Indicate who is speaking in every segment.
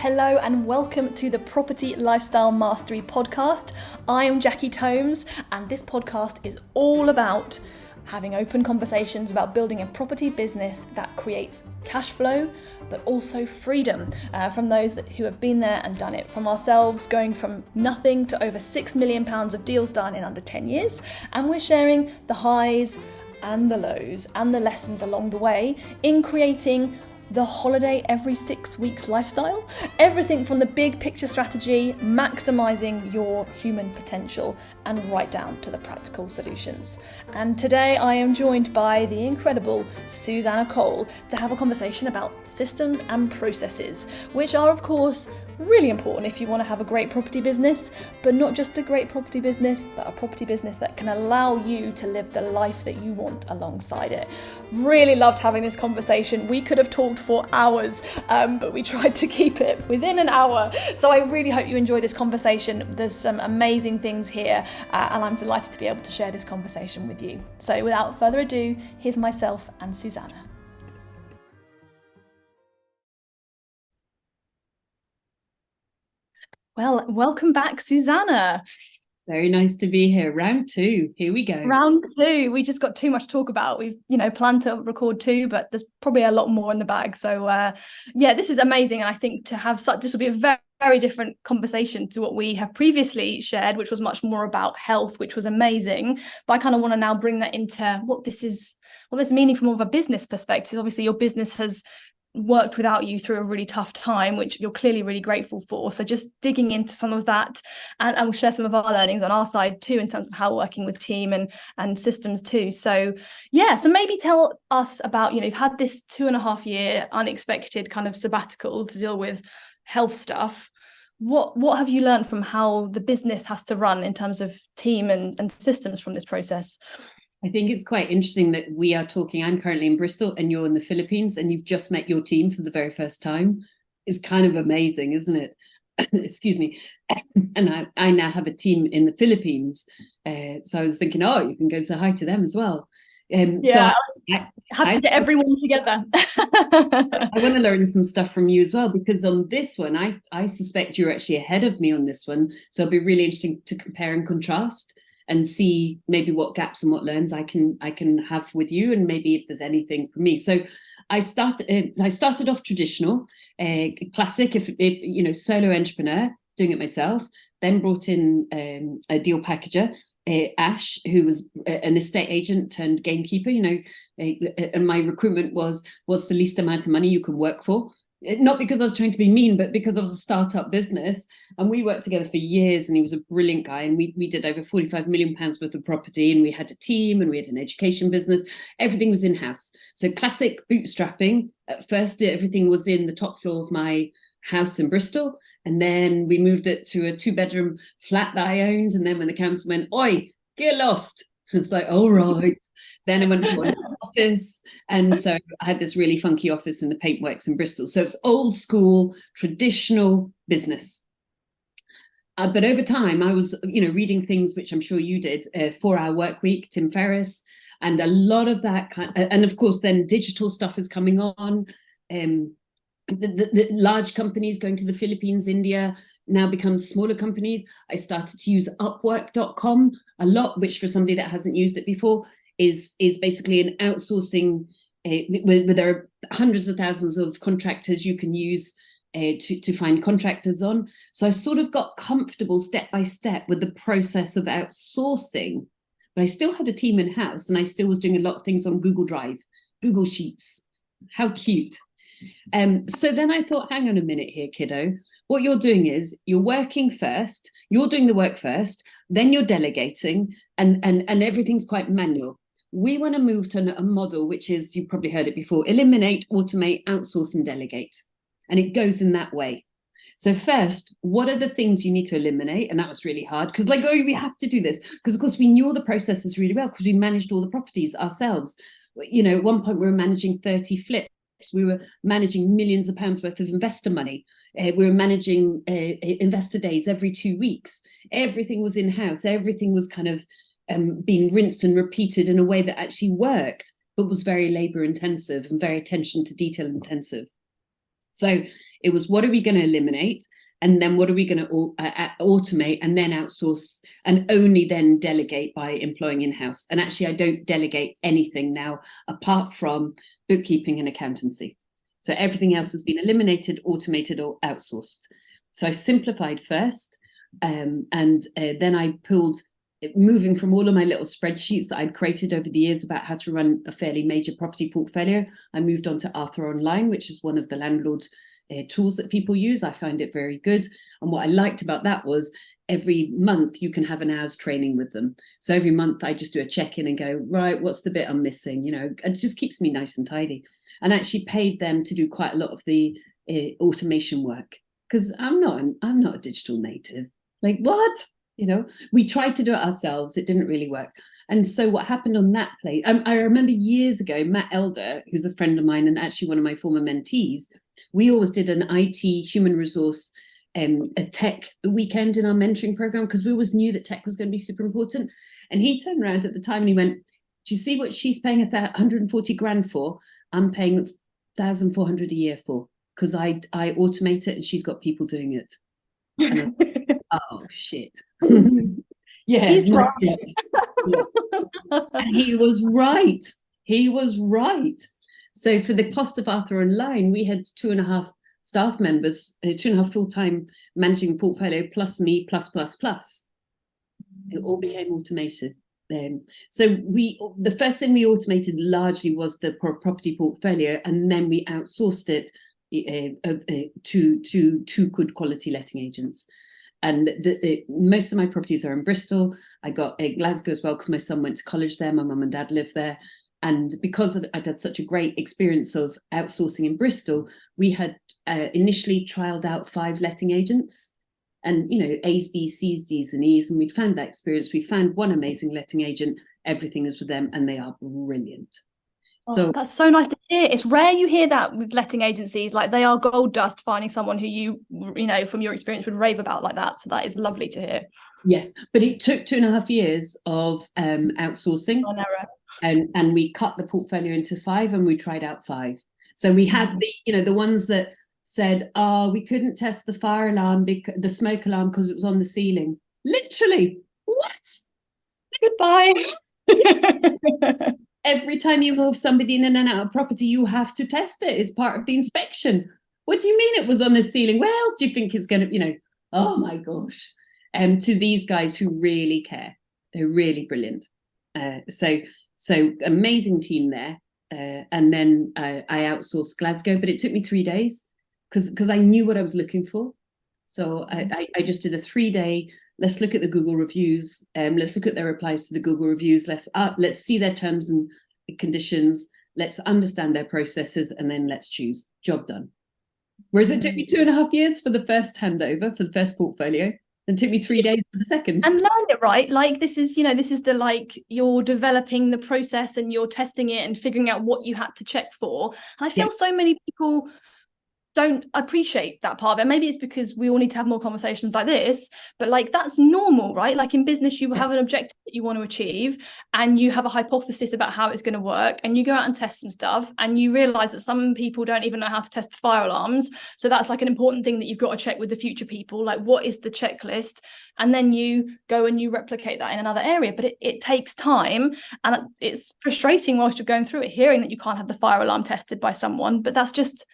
Speaker 1: Hello and welcome to the Property Lifestyle Mastery podcast. I am Jackie Tomes and this podcast is all about having open conversations about building a property business that creates cash flow but also freedom from those who have been there and done it. From ourselves going from nothing to over £6 million of deals done in under 10 years, and we're sharing the highs and the lows and the lessons along the way in creating the holiday every 6 weeks lifestyle. Everything from the big picture strategy, maximizing your human potential, and right down to the practical solutions. And today I am joined by the incredible Susannah Cole to have a conversation about systems and processes, which are of course really important if you want to have a great property business, but not just a great property business, but a property business that can allow you to live the life that you want alongside it. Really loved having this conversation. We could have talked for hours, but we tried to keep it within an hour. So I really hope you enjoy this conversation. There's some amazing things here, and I'm delighted to be able to share this conversation with you. So without further ado, here's myself and Susannah. Well, welcome back, Susannah.
Speaker 2: Very nice to be here. Round two. Here we go.
Speaker 1: Round two. We just got too much to talk about. We've, planned to record two, but there's probably a lot more in the bag. So, this is amazing. And I think this will be a very, very different conversation to what we have previously shared, which was much more about health, which was amazing. But I kind of want to now bring that into what this meaning from more of a business perspective. Obviously, your business has worked without you through a really tough time, which you're clearly really grateful for. So just digging into some of that, and we'll share some of our learnings on our side too, in terms of how working with team and systems too. So maybe tell us about, you've had this 2.5 year unexpected kind of sabbatical to deal with health stuff. What have you learned from how the business has to run in terms of team and systems from this process?
Speaker 2: I think it's quite interesting that we are talking. I'm currently in Bristol and you're in the Philippines, and you've just met your team for the very first time. It's kind of amazing, isn't it? Excuse me. And I now have a team in the Philippines. So I was thinking, you can go say hi to them as well.
Speaker 1: I have to get everyone together.
Speaker 2: I want to learn some stuff from you as well, because on this one, I suspect you're actually ahead of me on this one. So it'll be really interesting to compare and contrast and see maybe what gaps and what learns I can have with you, and maybe if there's anything for me. So I started off traditional, classic, if solo entrepreneur, doing it myself. Then brought in a deal packager, Ash, who was an estate agent turned gamekeeper. And my recruitment was the least amount of money you could work for. Not because I was trying to be mean, but because I was a startup business, and we worked together for years, and he was a brilliant guy, and we did over £45 million worth of property, and we had a team, and we had an education business. Everything was in-house. So classic bootstrapping. At first, everything was in the top floor of my house in Bristol, and then we moved it to a 2-bedroom flat that I owned, and then when the council went, "Oi, get lost," it's like, all right. Then I went to an office. And so I had this really funky office in the Paintworks in Bristol. So it's old school, traditional business. But over time, I was, reading things, which I'm sure you did, 4-Hour Work Week, Tim Ferriss, and a lot of that and of course, then digital stuff is coming on. The large companies going to the Philippines, India, now become smaller companies. I started to use Upwork.com a lot, which for somebody that hasn't used it before is basically an outsourcing where there are hundreds of thousands of contractors you can use to find contractors on. So I sort of got comfortable step by step with the process of outsourcing, but I still had a team in-house, and I still was doing a lot of things on Google Drive, Google Sheets. How cute. So then I thought, hang on a minute here, kiddo. What you're doing is you're working first, you're doing the work first, then you're delegating, and everything's quite manual. We want to move to a model, which is, you've probably heard it before, eliminate, automate, outsource, and delegate. And it goes in that way. So first, what are the things you need to eliminate? And that was really hard, because we have to do this. Because of course we knew all the processes really well, because we managed all the properties ourselves. At one point we were managing 30 flips. We were managing millions of pounds worth of investor money. We were managing investor days every 2 weeks. Everything was in-house. Everything was kind of being rinsed and repeated in a way that actually worked, but was very labor intensive and very attention to detail intensive. So It was, what are we going to eliminate? And then what are we going to automate and then outsource, and only then delegate by employing in-house? And actually, I don't delegate anything now apart from bookkeeping and accountancy. So everything else has been eliminated, automated, or outsourced. So I simplified first, and then I pulled, moving from all of my little spreadsheets that I'd created over the years about how to run a fairly major property portfolio. I moved on to Arthur Online, which is one of the landlord tools that people use. I find it very good. And what I liked about that was every month you can have an hour's training with them. So every month I just do a check-in and go, right, what's the bit I'm missing? You know, it just keeps me nice and tidy. And actually paid them to do quite a lot of the automation work, because I'm not a digital native. Like, what? You know, we tried to do it ourselves. It didn't really work. And so what happened on that plate, I remember years ago, Matt Elder, who's a friend of mine and actually one of my former mentees, we always did an IT human resource, a tech weekend in our mentoring program, because we always knew that tech was going to be super important. And he turned around at the time and he went, do you see what she's paying 140 grand for? I'm paying 1,400 a year for, because I automate it and she's got people doing it. And oh, shit. Yeah,
Speaker 1: he's right.
Speaker 2: Yeah. And he was right. He was right. So for the cost of Arthur Online, we had 2.5 staff members, 2.5 full-time managing portfolio, plus me, plus. It all became automated. So the first thing we automated largely was the property portfolio, and then we outsourced it to good quality letting agents. And most of my properties are in Bristol. I got Glasgow as well, because my son went to college there. My mum and dad live there. And because I'd had such a great experience of outsourcing in Bristol, we had initially trialed out 5 letting agents, and, you know, A's, B's, C's, D's and E's. And we'd found that experience. We found one amazing letting agent. Everything is with them, and they are brilliant. So
Speaker 1: that's so nice to hear. It's rare you hear that with letting agencies. Like, they are gold dust finding someone who you know, from your experience, would rave about like that. So that is lovely to hear.
Speaker 2: Yes, but it took 2.5 years of outsourcing, and we cut the portfolio into 5, and we tried out 5. So we had the ones that said, oh, we couldn't test the fire alarm, the smoke alarm, because it was on the ceiling. Literally, what?
Speaker 1: Goodbye.
Speaker 2: Every time you move somebody in and out of property, you have to test it as part of the inspection. What do you mean it was on the ceiling? Where else do you think it's going to, oh my gosh. To these guys who really care. They're really brilliant. So amazing team there. And then I outsourced Glasgow, but it took me 3 days because I knew what I was looking for. So I just did a 3-day, let's look at the Google reviews. Let's look at their replies to the Google reviews. Let's see their terms and conditions. Let's understand their processes, and then let's choose. Job done. Whereas it took me 2.5 years for the first handover, for the first portfolio. It took me 3 days for the second.
Speaker 1: And learn it, right? Like, this is the, like, you're developing the process and you're testing it and figuring out what you had to check for. And I feel so many people don't appreciate that part of it. Maybe it's because we all need to have more conversations like this, but like, that's normal, right? Like, in business, you have an objective that you want to achieve, and you have a hypothesis about how it's going to work, and you go out and test some stuff, and you realize that some people don't even know how to test the fire alarms. So that's like an important thing that you've got to check with the future people. Like, what is the checklist? And then you go and you replicate that in another area. But it takes time, and it's frustrating whilst you're going through it, hearing that you can't have the fire alarm tested by someone, but that's just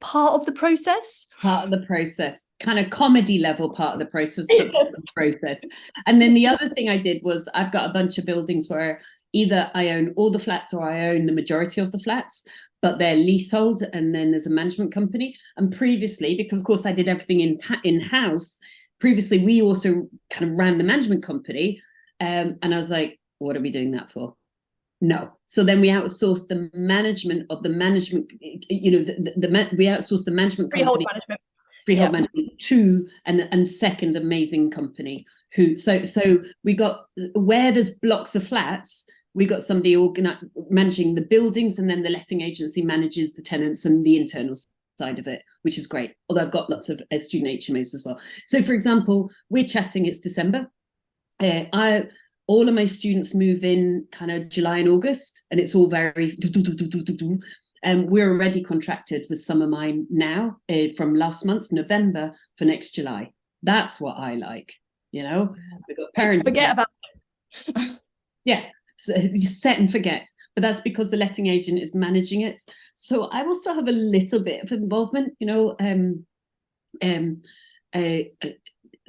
Speaker 1: part of the process.
Speaker 2: Kind of comedy level part of the process. And then the other thing I did was, I've got a bunch of buildings where either I own all the flats or I own the majority of the flats, but they're leasehold, and then there's a management company. And previously, because of course I did everything in-house, previously we also kind of ran the management company, and I was like, what are we doing that for? No. So then we outsourced the management of the management, we outsourced the management company, freehold management to and second amazing company who, so we got, where there's blocks of flats, we got somebody managing the buildings, and then the letting agency manages the tenants and the internal side of it, which is great. Although I've got lots of student HMOs as well. So for example, we're chatting, it's December. All of my students move in kind of July and August, and it's all very, We're already contracted with some of mine now from last month, November, for next July. That's what I like, you know. We've got parents.
Speaker 1: Forget about it.
Speaker 2: Yeah, so set and forget. But that's because the letting agent is managing it. So I will still have a little bit of involvement, you know,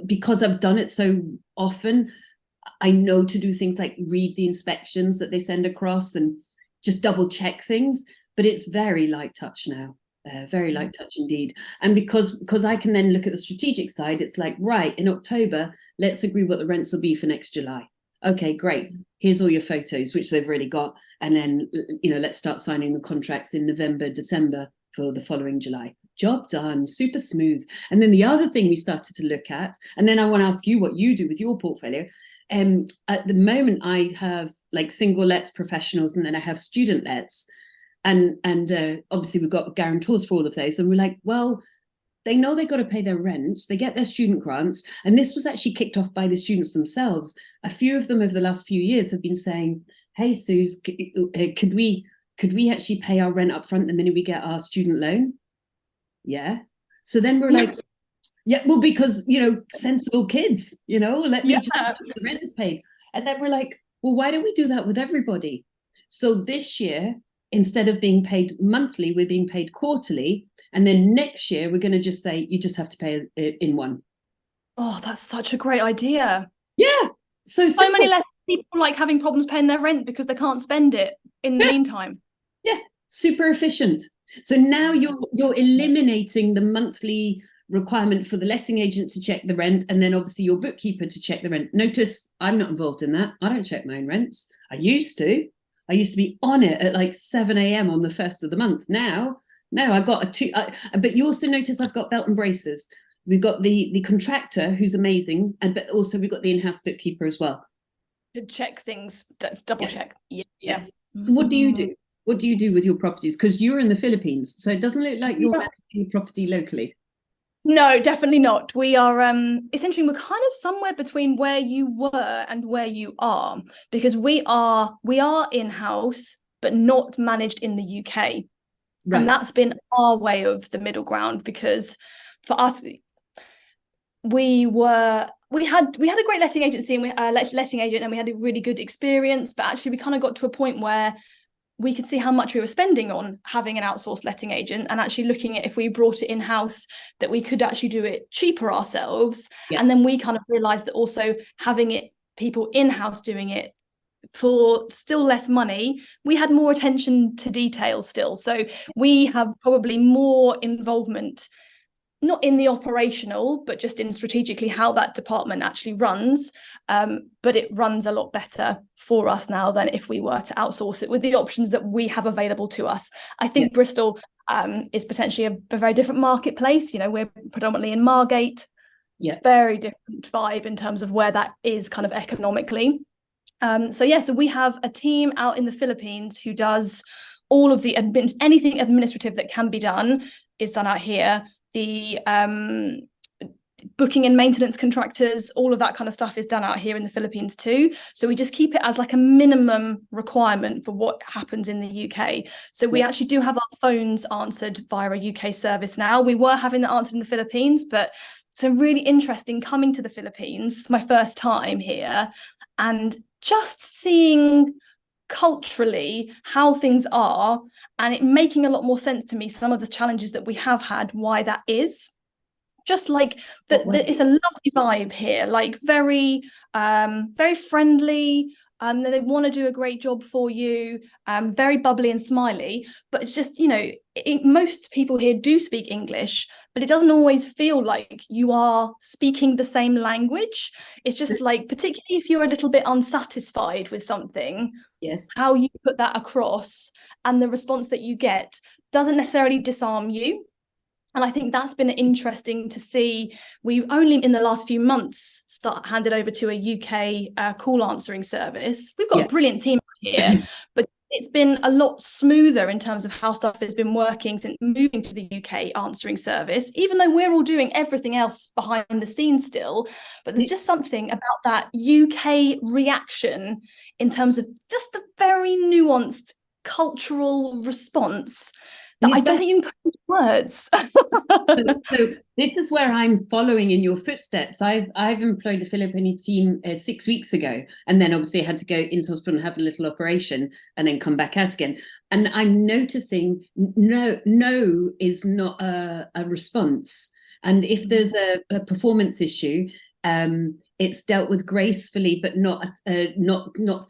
Speaker 2: because I've done it so often. I know to do things like read the inspections that they send across and just double check things. But it's very light touch now. Very light touch indeed. And because I can then look at the strategic side, it's like, right, in October, let's agree what the rents will be for next July. Okay, great. Here's all your photos, which they've already got. And then, you know, let's start signing the contracts in November, December for the following July. Job done, super smooth. And then the other thing we started to look at, and then I want to ask you what you do with your portfolio. At the moment, I have like single lets professionals, and then I have student lets. And obviously we've got guarantors for all of those. And we're like, well, they know they've got to pay their rent, they get their student grants. And this was actually kicked off by the students themselves. A few of them over the last few years have been saying, hey, Sus, could we actually pay our rent up front the minute we get our student loan? Yeah. So then we're like, yeah, well, because, you know, sensible kids, you know, let me just make sure the rent is paid. And then we're like, well, why don't we do that with everybody? So this year, instead of being paid monthly, we're being paid quarterly. And then next year, we're going to just say, you just have to pay it in one.
Speaker 1: Oh, that's such a great idea.
Speaker 2: Yeah. So
Speaker 1: many less people like having problems paying their rent because they can't spend it in the meantime.
Speaker 2: Yeah. Super efficient. So now you're eliminating the monthly requirement for the letting agent to check the rent, and then obviously your bookkeeper to check the rent. Notice I'm not involved in that. I don't check my own rents. I used to be on it at like 7 a.m. on the first of the month. Now I've got but you also notice I've got belt and braces. We've got the contractor who's amazing, but also we've got the in-house bookkeeper as well.
Speaker 1: To check things, double check. Yeah.
Speaker 2: Yes. So what do you do? What do you do with your properties? Because you're in the Philippines, so it doesn't look like you're managing a property locally.
Speaker 1: No, definitely not. We are essentially we're kind of somewhere between where you were and where you are, because we are in-house but not managed in the UK. Right. And that's been our way of the middle ground, because for us we had a great letting agency and letting agent, and we had a really good experience, but actually we kind of got to a point where we could see how much we were spending on having an outsourced letting agent, and actually looking at if we brought it in-house that we could actually do it cheaper ourselves. Yeah. And then we kind of realized that also having it people in-house doing it for still less money, we had more attention to detail still. So we have probably more involvement, not in the operational, but just in strategically how that department actually runs. But it runs a lot better for us now than if we were to outsource it with the options that we have available to us. I think Bristol is potentially a very different marketplace. You know, we're predominantly in Margate. Yeah. Very different vibe in terms of where that is kind of economically. So we have a team out in the Philippines who does all of the anything administrative that can be done is done out here. The booking and maintenance contractors, all of that kind of stuff is done out here in the Philippines too. So we just keep it as like a minimum requirement for what happens in the UK. So we actually do have our phones answered via a UK service now. We were having that answered in the Philippines, but so really interesting coming to the Philippines, my first time here, and just seeing culturally how things are, and it making a lot more sense to me some of the challenges that we have had, why that is. Just like it's a lovely vibe here, like very friendly. They want to do a great job for you, very bubbly and smiley. But it's just, you know, most people here do speak English, but it doesn't always feel like you are speaking the same language. It's just like, particularly if you're a little bit unsatisfied with something, how you put that across and the response that you get doesn't necessarily disarm you. And I think that's been interesting to see. We only in the last few months handed over to a UK call answering service. We've got a brilliant team here, but it's been a lot smoother in terms of how stuff has been working since moving to the UK answering service, even though we're all doing everything else behind the scenes still. But there's just something about that UK reaction in terms of just the very nuanced cultural response that I don't think you can put into words.
Speaker 2: So this is where I'm following in your footsteps. I've employed a Filipino team 6 weeks ago, and then obviously I had to go into hospital and have a little operation and then come back out again. And I'm noticing no is not a response. And if there's a performance issue, it's dealt with gracefully, but not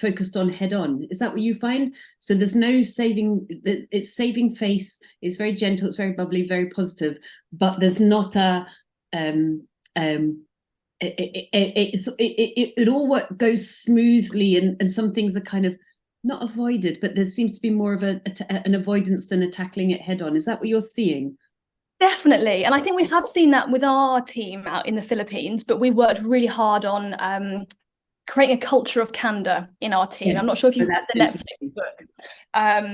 Speaker 2: focused on head on. Is that what you find? So there's no saving. It's saving face. It's very gentle. It's very bubbly, very positive. But there's not a it all goes smoothly, and some things are kind of not avoided, but there seems to be more of an avoidance than a tackling it head on. Is that what you're seeing?
Speaker 1: Definitely. And I think we have seen that with our team out in the Philippines, but we worked really hard on creating a culture of candor in our team. Yeah. I'm not sure if you've read the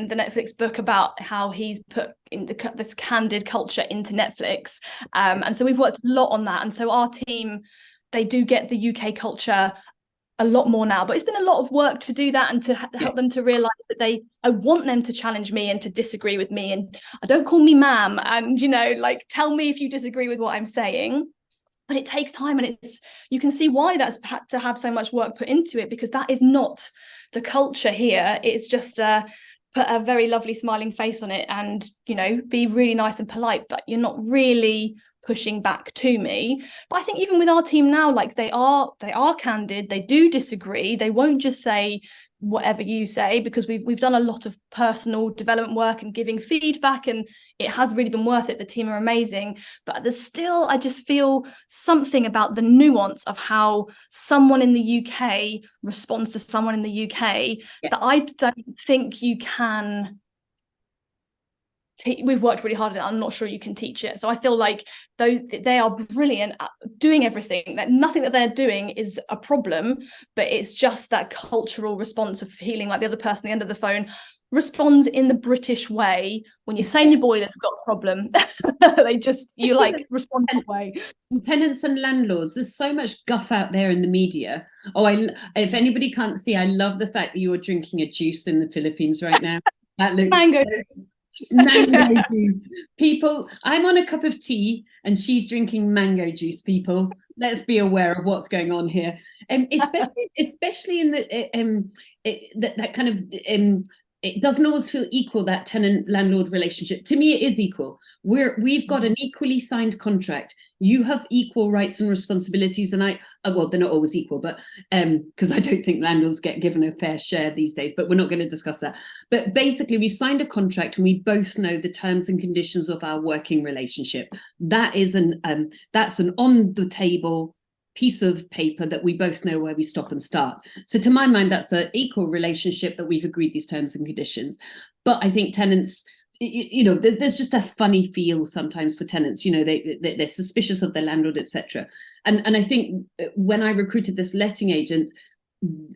Speaker 1: Netflix book about how he's put in this candid culture into Netflix. And so we've worked a lot on that. And so our team, they do get the UK culture a lot more now, but it's been a lot of work to do that and to help them to realize that I want them to challenge me and to disagree with me, and I don't call me ma'am, and like tell me if you disagree with what I'm saying. But it takes time, and you can see why that's had to have so much work put into it, because that is not the culture here. It's just put a very lovely smiling face on it and be really nice and polite, but you're not really pushing back to me. But I think even with our team now, like they are candid, they do disagree, they won't just say whatever you say, because we've done a lot of personal development work and giving feedback, and it has really been worth it. The team are amazing, but there's still, I just feel something about the nuance of how someone in the UK responds to someone in the UK that I don't think you can. We've worked really hard at it. I'm not sure you can teach it. So I feel like though they are brilliant at doing everything, that nothing that they're doing is a problem, but it's just that cultural response of feeling like the other person at the end of the phone responds in the British way. When you're saying your boiler's got a problem, you respond that way.
Speaker 2: Tenants and landlords, there's so much guff out there in the media. If anybody can't see, I love the fact that you're drinking a juice in the Philippines right now. That looks
Speaker 1: mango.
Speaker 2: Mango juice. People, I'm on a cup of tea and she's drinking mango juice, people. Let's be aware of what's going on here. Especially in that kind of it doesn't always feel equal, that tenant landlord relationship. To me, it is equal. We've got an equally signed contract. You have equal rights and responsibilities, and well, they're not always equal, but because I don't think landlords get given a fair share these days, but we're not going to discuss that. But basically, we've signed a contract and we both know the terms and conditions of our working relationship. That's an on the table piece of paper that we both know where we stop and start. So to my mind, that's an equal relationship, that we've agreed these terms and conditions. But I think tenants, there's just a funny feel sometimes for tenants. They're suspicious of their landlord, etc. And I think when I recruited this letting agent,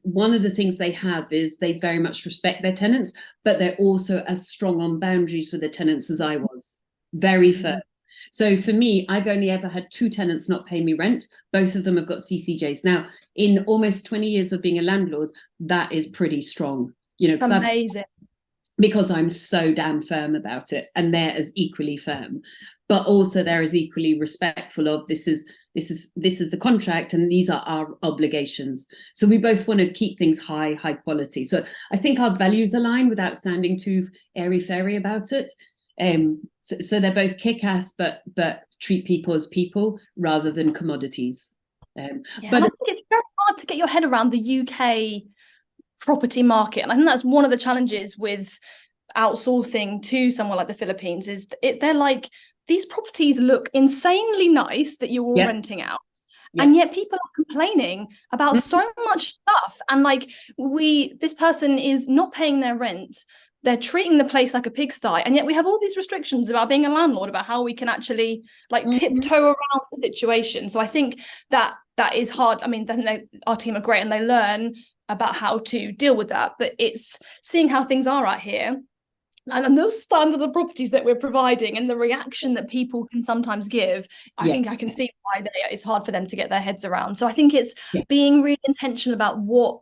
Speaker 2: one of the things they have is they very much respect their tenants, but they're also as strong on boundaries with the tenants as I was. Very firm. So for me, I've only ever had 2 tenants not pay me rent. Both of them have got CCJs. Now, in almost 20 years of being a landlord, that is pretty strong.
Speaker 1: Amazing.
Speaker 2: Because I'm so damn firm about it, and they're as equally firm, but also they're as equally respectful of this is the contract and these are our obligations. So we both want to keep things high quality. So I think our values align without sounding too airy-fairy about it. So they're both kick-ass, but treat people as people rather than commodities. But
Speaker 1: I think it's very hard to get your head around the UK property market, and I think that's one of the challenges with outsourcing to someone like the Philippines. Is they're like, these properties look insanely nice that you're all renting out. And yet people are complaining about so much stuff, and this person is not paying their rent. They're treating the place like a pigsty, and yet we have all these restrictions about being a landlord, about how we can actually tiptoe around the situation. So I think that is hard. I mean, our team are great and they learn about how to deal with that, but it's seeing how things are out here and the standard of the properties that we're providing and the reaction that people can sometimes give. I think I can see why it's hard for them to get their heads around. So I think it's being really intentional about what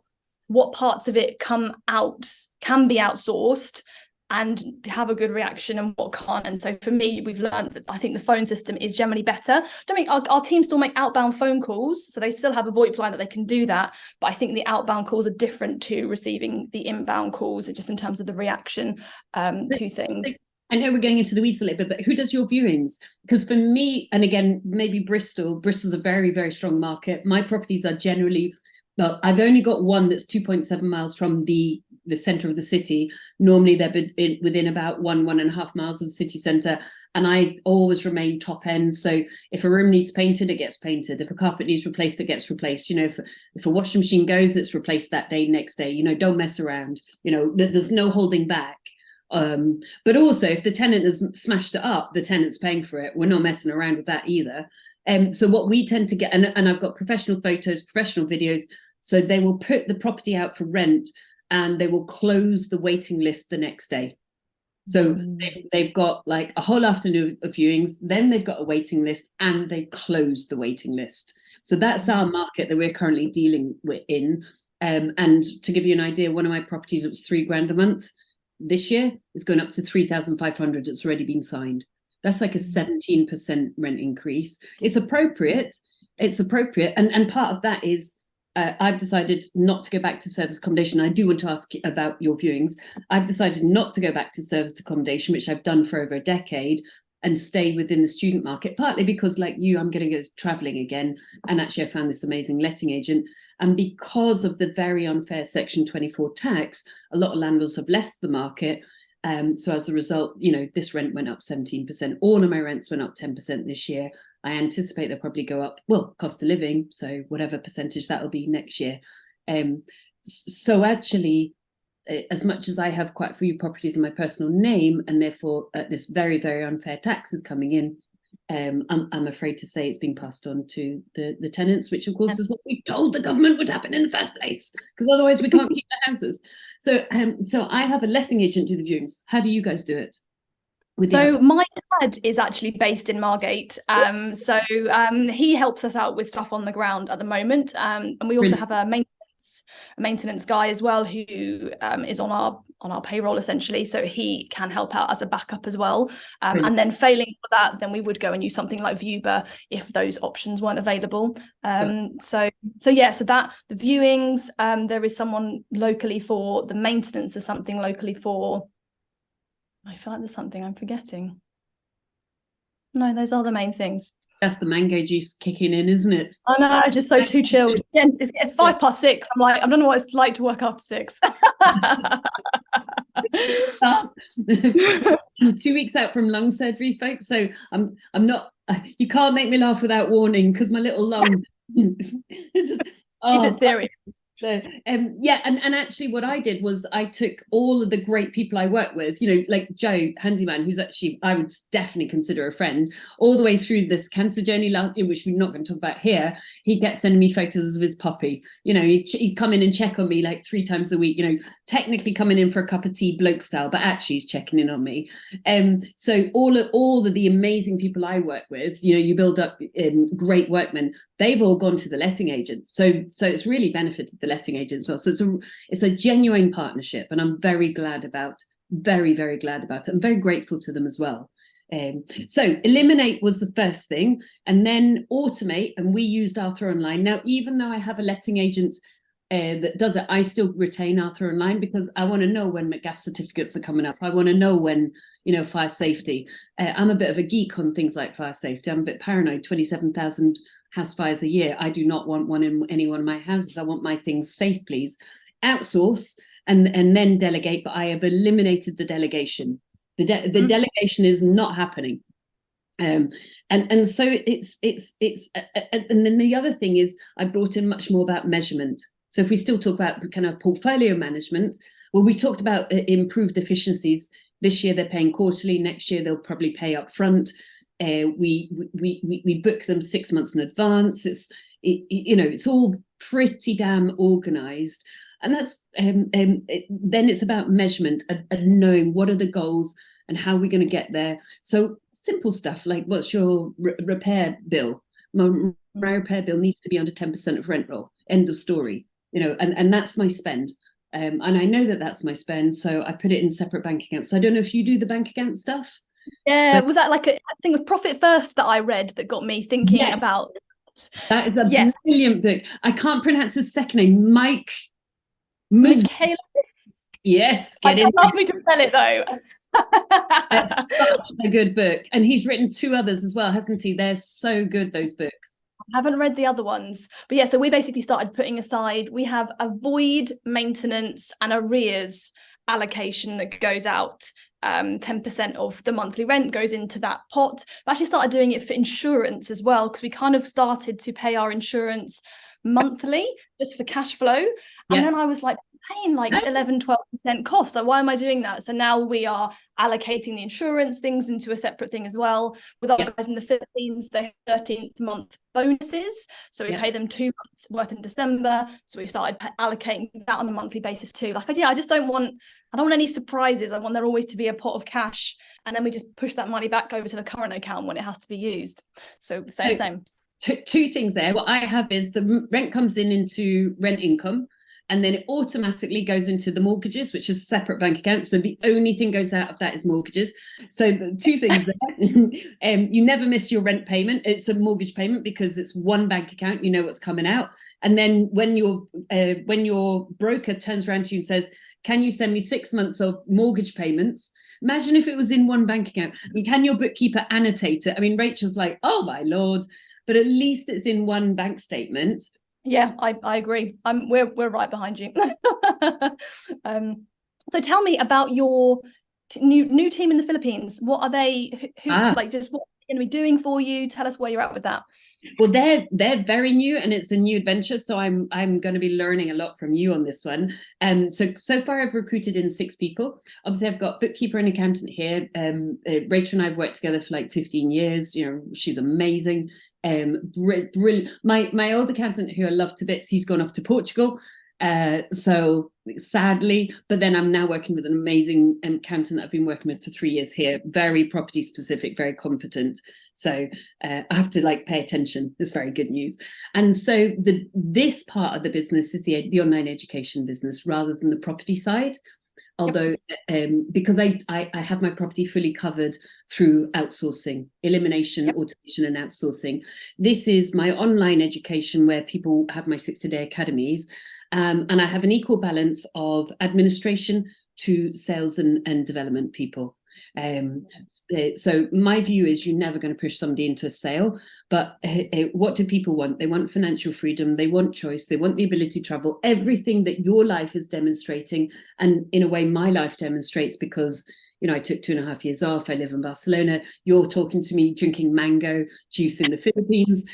Speaker 1: what parts of it can be outsourced and have a good reaction and what can't. And so for me, we've learned that I think the phone system is generally better. I mean, our team still make outbound phone calls, so they still have a VoIP line that they can do that. But I think the outbound calls are different to receiving the inbound calls, just in terms of the reaction to things.
Speaker 2: I know we're going into the weeds a little bit, but who does your viewings? Because for me, and again, maybe Bristol's a very, very strong market. My properties are generally, well, I've only got one that's 2.7 miles from the centre of the city. Normally they're within about 1.5 miles of the city centre. And I always remain top end. So if a room needs painted, it gets painted. If a carpet needs replaced, it gets replaced. You know, if a washing machine goes, it's replaced that day, next day. You know, don't mess around. You know, there's no holding back. But also, if the tenant has smashed it up, the tenant's paying for it. We're not messing around with that either. So what we tend to get, and I've got professional photos, professional videos, so they will put the property out for rent and they will close the waiting list the next day. So they've got like a whole afternoon of viewings, then they've got a waiting list and they've closed the waiting list. So that's our market that we're currently dealing with in. And to give you an idea, one of my properties, it was £3,000 a month. This year is going up to 3,500. It's already been signed. That's like a 17% rent increase. It's appropriate. And part of that is I've decided not to go back to service accommodation. I do want to ask about your viewings. I've decided not to go back to service accommodation, which I've done for over a decade, and stay within the student market, partly because, like you, I'm going to go traveling again. And actually, I found this amazing letting agent. And because of the very unfair Section 24 tax, a lot of landlords have left the market. So as a result, you know, this rent went up 17%. All of my rents went up 10% this year. I anticipate they'll probably go up, well, cost of living, so whatever percentage that'll be next year. So actually, as much as I have quite a few properties in my personal name, and therefore this very, very unfair tax is coming in, I'm afraid to say it's being passed on to the tenants, which of course is what we told the government would happen in the first place, because otherwise we can't keep the houses. So I have a letting agent do the viewings. How do you guys do it?
Speaker 1: So my dad is actually based in Margate. So he helps us out with stuff on the ground at the moment. And we also have a maintenance guy as well, who is on our payroll essentially, so he can help out as a backup as well. And then failing for that, then we would go and use something like Viewer if those options weren't available. So that the viewings, there is someone locally for the maintenance. There's something locally for, I feel like there's something I'm forgetting. No, those are the main things.
Speaker 2: That's the mango juice kicking in, isn't it?
Speaker 1: I know, just so too chilled. It's 6:05. I'm like, I don't know what it's like to work after 6.
Speaker 2: I'm 2 weeks out from lung surgery, folks. So I'm not. You can't make me laugh without warning, because my little lung. It's just
Speaker 1: keep it serious.
Speaker 2: So and actually what I did was I took all of the great people I work with, you know, like Joe Handyman, who's actually, I would definitely consider a friend, all the way through this cancer journey, which we're not going to talk about here. He kept sending me photos of his puppy. You know, he'd come in and check on me like 3 times a week, you know, technically coming in for a cup of tea bloke style, but actually he's checking in on me. So all of the amazing people I work with, you know, you build up great workmen, they've all gone to the letting agent. So it's really benefited the letting agent as well. So it's a genuine partnership, and I'm very glad about it. I'm very grateful to them as well. So eliminate was the first thing, and then automate. And we used Arthur Online. Now, even though I have a letting agent that does it, I still retain Arthur Online, because I want to know when gas certificates are coming up. I want to know when, you know, fire safety. I'm a bit of a geek on things like fire safety. I'm a bit paranoid. 27,000 house fires a year. I do not want one in any one of my houses. I want my things safe, please. Outsource and then delegate, but I have eliminated the delegation. The delegation is not happening. And so it's and then the other thing is I brought in much more about measurement. So if we still talk about kind of portfolio management, well, we talked about improved efficiencies. This year they're paying quarterly. Next year they'll probably pay up front. We book them 6 months in advance. It's all pretty damn organized, and that's then it's about measurement and knowing what are the goals and how we're going to get there. So simple stuff like, what's your repair bill? My repair bill needs to be under 10% of rent roll. End of story. and that's my spend. And I know that that's my spend, so I put it in separate bank accounts. So I don't know if you do the bank account stuff.
Speaker 1: Yeah,
Speaker 2: But
Speaker 1: was that like I think it was Profit First that I read that got me thinking
Speaker 2: yes,
Speaker 1: about.
Speaker 2: that is a
Speaker 1: Yes,
Speaker 2: brilliant book. I can't pronounce his second name. Mike.
Speaker 1: Michaela.
Speaker 2: Yes,
Speaker 1: I
Speaker 2: get in.
Speaker 1: don't ask me to spell it though.
Speaker 2: It's such a good book. And he's written two others as well, hasn't he? They're so good, those books.
Speaker 1: I haven't read the other ones, but yeah, so we basically started putting aside, we have a void, maintenance and arrears allocation that goes out. 10% of the monthly rent goes into that pot. We actually started doing it for insurance as well, because we kind of started to pay our insurance monthly just for cash flow. And then I was like, paying like 11-12% cost, so why am I doing that? So now we are allocating the insurance things into a separate thing as well. With our guys in the Philippines, they have 13th month bonuses, so we pay them 2 months worth in December, so we started allocating that on a monthly basis too. Like, I just don't want any surprises. I want there always to be a pot of cash, and then we just push that money back over to the current account when it has to be used. So same.
Speaker 2: Two things there. What I have is the rent comes into rent income, and then it automatically goes into the mortgages, which is a separate bank account. So the only thing goes out of that is mortgages. So the two things there. You never miss your rent payment. It's a mortgage payment because it's one bank account. You know what's coming out. And then when your broker turns around to you and says, "Can you send me 6 months of mortgage payments?" Imagine if it was in one bank account. I mean, can your bookkeeper annotate it? I mean, Rachel's like, "Oh my Lord," but at least it's in one bank statement.
Speaker 1: Yeah, I agree. We're right behind you. So tell me about your new team in the Philippines. What are they? Who like, just what are they going to be doing for you? Tell us where you're at with that.
Speaker 2: Well, they're very new, and it's a new adventure. So I'm going to be learning a lot from you on this one. So far I've recruited in 6 people. Obviously, I've got bookkeeper and accountant here. Rachel and I have worked together for like 15 years. She's amazing. Brilliant. My old accountant, who I love to bits, he's gone off to Portugal. So sadly, but then I'm now working with an amazing accountant that I've been working with for 3 years here, very property specific, very competent. So I have to pay attention. It's very good news. And so this part of the business is the online education business rather than the property side. Although, because I have my property fully covered through outsourcing, elimination, automation and outsourcing. This is my online education where people have my 60-day academies. And I have an equal balance of administration to sales and development people. So my view is you're never going to push somebody into a sale, but what do people want? They want financial freedom, they want choice, they want the ability to travel, everything that your life is demonstrating. And in a way, my life demonstrates, because I took 2.5 years off. I live in Barcelona. You're talking to me drinking mango juice in the Philippines.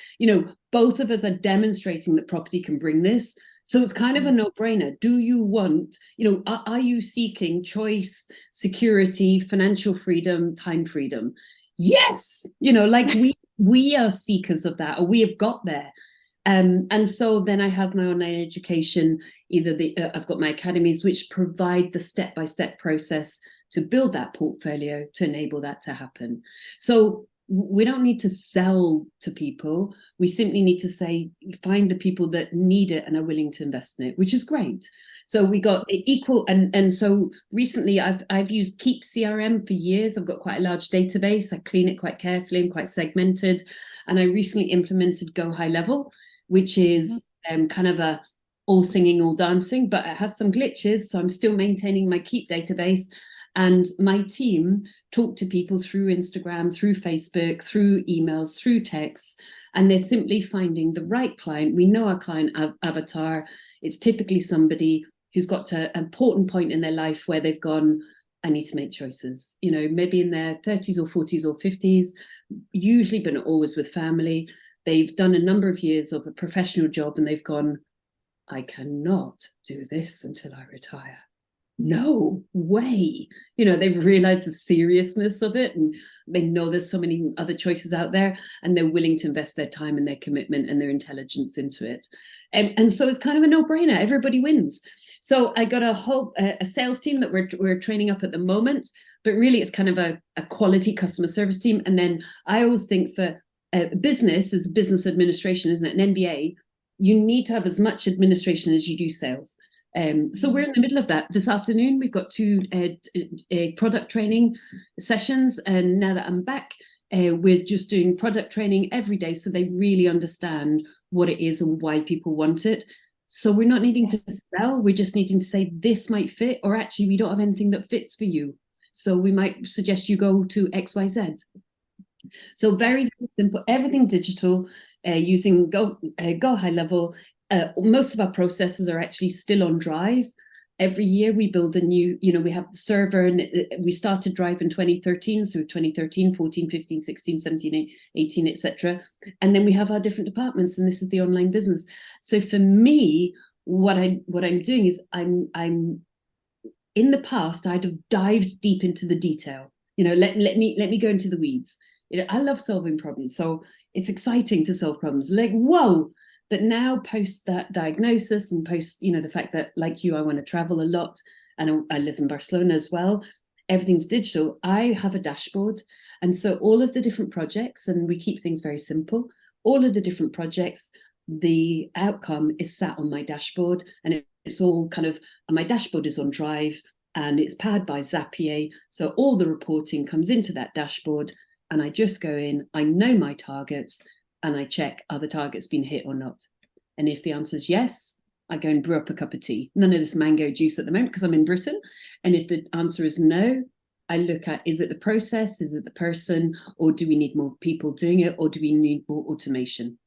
Speaker 2: Both of us are demonstrating that property can bring this. So it's kind of a no-brainer. Do you want, are you seeking choice, security, financial freedom, time freedom? Yes. We are seekers of that, or we have got there. And so then I have my online education, I've got my academies, which provide the step-by-step process to build that portfolio to enable that to happen. So we don't need to sell to people. We simply need to find the people that need it and are willing to invest in it, which is great. So we got equal, and so recently I've used Keep CRM for years. I've got quite a large database. I clean it quite carefully and quite segmented. And I recently implemented Go High Level, which is kind of a all singing, all dancing, but it has some glitches. So I'm still maintaining my Keep database. And my team talk to people through Instagram, through Facebook, through emails, through texts, and they're simply finding the right client. We know our client avatar. It's typically somebody who's got to an important point in their life where they've gone, I need to make choices, maybe in their 30s or 40s or 50s, usually, but not always, with family. They've done a number of years of a professional job and they've gone, I cannot do this until I retire. No way. They've realized the seriousness of it, and they know there's so many other choices out there, and they're willing to invest their time and their commitment and their intelligence into it. And so it's kind of a no-brainer. Everybody wins. So I got a sales team that we're training up at the moment, but really it's kind of a quality customer service team. And then I always think for business is business administration, isn't it? An MBA. you need to have as much administration as you do sales. So we're in the middle of that. This afternoon, we've got 2 product training sessions. And now that I'm back, we're just doing product training every day so they really understand what it is and why people want it. So we're not needing to sell, we're just needing to say this might fit, or actually we don't have anything that fits for you. So we might suggest you go to XYZ. So very simple, everything digital, using Go High Level. Most of our processes are actually still on Drive. Every year we build a new, we have the server, and we started Drive in 2013. So 2013, 14, 15, 16, 17, 18, etc. And then we have our different departments, and this is the online business. So for me, what I'm doing is I'm in the past, I'd have dived deep into the detail. Let me go into the weeds. I love solving problems. So it's exciting to solve problems. Like, whoa. But now, post that diagnosis and post, the fact that, like you, I want to travel a lot, and I live in Barcelona as well, everything's digital. I have a dashboard. And so all of the different projects, and we keep things very simple, all of the different projects, the outcome is sat on my dashboard, and it's all kind of, and my dashboard is on Drive, and it's powered by Zapier. So all the reporting comes into that dashboard, and I just go in, I know my targets, and I check, are the targets been hit or not? And if the answer is yes, I go and brew up a cup of tea. None of this mango juice at the moment because I'm in Britain. And if the answer is no, I look at, is it the process? Is it the person? Or do we need more people doing it? Or do we need more automation?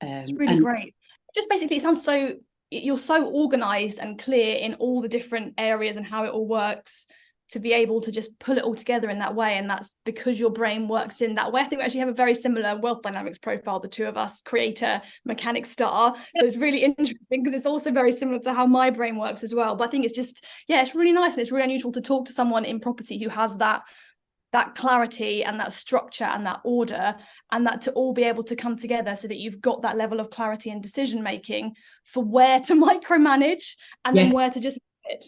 Speaker 1: It's really great. Just basically, it sounds so, you're so organized and clear in all the different areas and how it all works, to be able to just pull it all together in that way. And that's because your brain works in that way. I think we actually have a very similar wealth dynamics profile, the two of us, creator, mechanic, star. So it's really interesting because it's also very similar to how my brain works as well. But I think it's just, it's really nice. And it's really unusual to talk to someone in property who has that clarity and that structure and that order, and that to all be able to come together so that you've got that level of clarity and decision making for where to micromanage and then where to just it.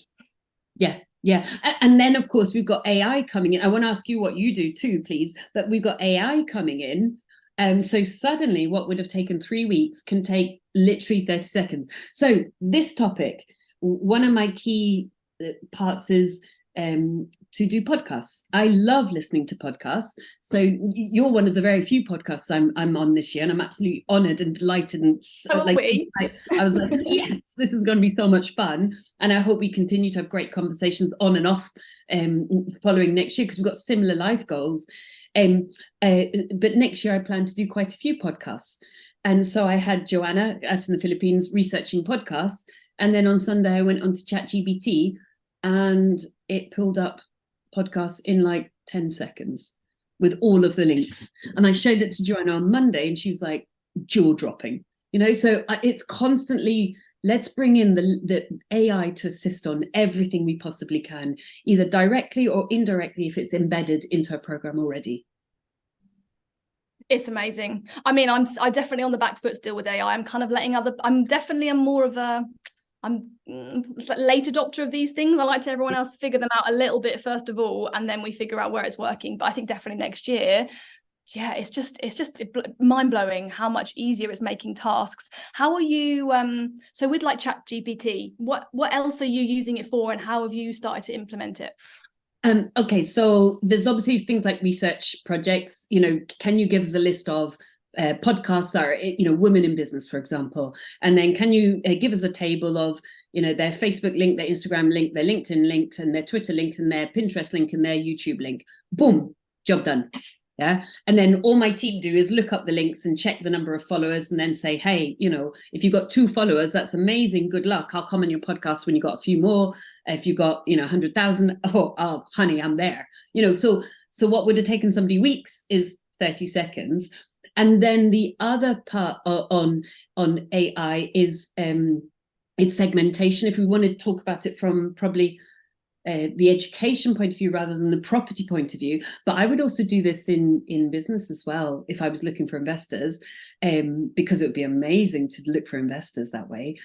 Speaker 2: Yeah. And then, of course, we've got AI coming in. I want to ask you what you do too, please. But we've got AI coming in. So suddenly what would have taken 3 weeks can take literally 30 seconds. So this topic, one of my key parts is to do podcasts. I love listening to podcasts. So you're one of the very few podcasts I'm on this year, and I'm absolutely honoured and delighted. And I was like, yes, this is going to be so much fun. And I hope we continue to have great conversations on and off following next year, because we've got similar life goals. But next year I plan to do quite a few podcasts. And so I had Joanna out in the Philippines researching podcasts. And then on Sunday I went onto ChatGPT, and it pulled up podcasts in like 10 seconds with all of the links. And I showed it to Joanna on Monday, and she was like, jaw-dropping. So it's constantly, let's bring in the AI to assist on everything we possibly can, either directly or indirectly if it's embedded into a program already.
Speaker 1: It's amazing. I mean, I'm definitely on the back foot still with AI. I'm kind of I'm late adopter of these things. I like to everyone else figure them out a little bit first of all, and then we figure out where it's working. But I think definitely next year, it's just mind-blowing how much easier it's making tasks. How are you so with like ChatGPT, what else are you using it for, and how have you started to implement it?
Speaker 2: Okay, so there's obviously things like research projects. Can you give us a list of podcasts that are, women in business, for example, and then can you give us a table of, their Facebook link, their Instagram link, their LinkedIn link, and their Twitter link, and their Pinterest link, and their YouTube link. Boom, job done. Yeah. And then all my team do is look up the links and check the number of followers, and then say, hey, if you've got 2 followers, that's amazing. Good luck. I'll come on your podcast when you got a few more. If you got, 100,000, oh, honey, I'm there. So what would have taken somebody weeks is 30 seconds. And then the other part on AI is segmentation. If we want to talk about it from probably the education point of view rather than the property point of view, but I would also do this in business as well if I was looking for investors, because it would be amazing to look for investors that way.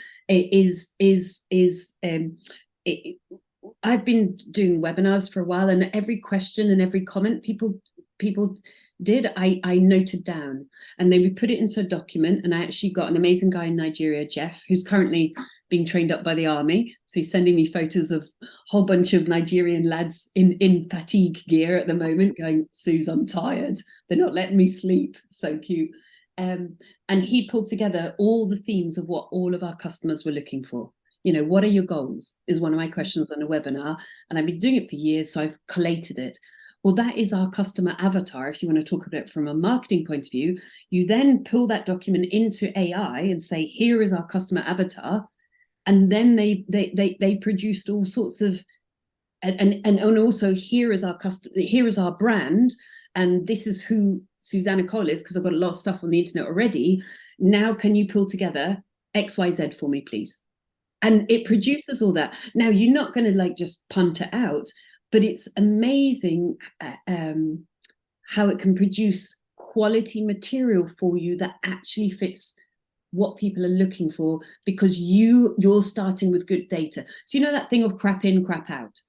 Speaker 2: I've been doing webinars for a while, and every question and every comment, people people did, I noted down, and then we put it into a document. And I actually got an amazing guy in Nigeria, Jeff, who's currently being trained up by the army. So he's sending me photos of a whole bunch of Nigerian lads in fatigue gear at the moment, going, Suze, I'm tired. They're not letting me sleep. So cute. And he pulled together all the themes of what all of our customers were looking for. You know, what are your goals is one of my questions on a webinar. And I've been doing it for years, so I've collated it. Well, that is our customer avatar. If you want to talk about it from a marketing point of view, you then pull that document into AI and say, here is our customer avatar. And then they produced all sorts of, and also here is our brand, and this is who Susanna Cole is, because I've got a lot of stuff on the internet already. Now, can you pull together XYZ for me, please? And it produces all that. Now, you're not going to like just punt it out, but it's amazing how it can produce quality material for you that actually fits what people are looking for, because you're starting with good data. So you know that thing of crap in, crap out.